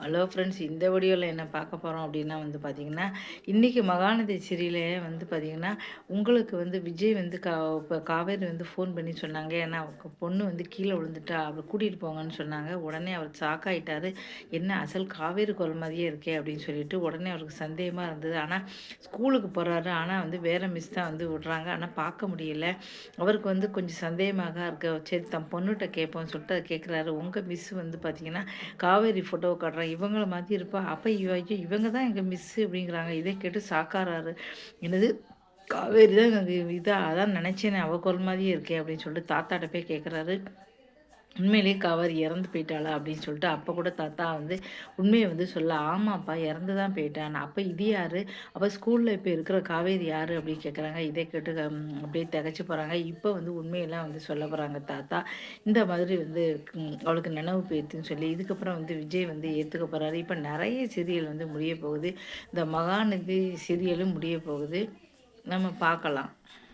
Hello friends, இந்த வீடியோவில் என்ன பார்க்க போகிறோம் அப்படின்னா வந்து பார்த்திங்கன்னா, இன்றைக்கி மகாநதி சீரியலே வந்து பார்த்திங்கன்னா, உங்களுக்கு வந்து விஜய் வந்து இப்போ காவேரி வந்து ஃபோன் பண்ணி சொன்னாங்க. ஏன்னா அவங்க பொண்ணு வந்து கீழே விழுந்துட்டா, அவளை கூட்டிகிட்டு போங்கன்னு சொன்னாங்க. உடனே அவர் ஷாக் ஆகிட்டாரு. என்ன அசல் காவேரி குரல் மாதிரியே இருக்கே அப்படின்னு சொல்லிட்டு உடனே அவருக்கு சந்தேகமாக இருந்தது. ஆனால் ஸ்கூலுக்கு போகிறாரு, ஆனால் வந்து வேறு மிஸ் தான் வந்து விட்றாங்க. ஆனால் பார்க்க முடியல. அவருக்கு வந்து கொஞ்சம் சந்தேகமாக இருக்கு. சரி தம் பொண்ணுகிட்ட கேட்போம்னு சொல்லிட்டு அதை கேட்குறாரு. உங்கள் மிஸ் வந்து பார்த்திங்கன்னா காவேரி ஃபோட்டோவை காட்டுறாங்க. இவங்கள மாதிரி இருப்பா. அப்போ ஐயோ இவங்க தான் எங்கள் மிஸ்ஸு அப்படிங்கிறாங்க. இதை கேட்டு ஷாக்காராரு. என்னது காவேரி தான் எங்கள் இதா அதான் நினச்சேனே அவ குரல் மாதிரியே இருக்கே அப்படின்னு சொல்லிட்டு தாத்தாட்ட போய் கேட்குறாரு. உண்மையிலேயே காவேரி இறந்து போயிட்டாளா அப்படின்னு சொல்லிட்டு அப்போ கூட தாத்தா வந்து உண்மையை வந்து சொல்ல ஆமாப்பா இறந்து தான் போயிட்டான். அப்போ இது யார்? அப்போ ஸ்கூலில் இப்போ இருக்கிற காவேரி யார் அப்படின்னு கேட்குறாங்க. இதை கேட்டு அப்படியே திகச்சு போகிறாங்க. இப்போ வந்து உண்மையெல்லாம் வந்து சொல்ல போகிறாங்க தாத்தா. இந்த மாதிரி வந்து அவளுக்கு நினைவு போயிடுதுன்னு சொல்லி இதுக்கப்புறம் வந்து விஜய் வந்து ஏற்றுக்க போகிறாரு. இப்போ நிறைய சீரியல் வந்து முடிய போகுது. இந்த மகாநதி சீரியலும் முடிய போகுது. நம்ம பார்க்கலாம்.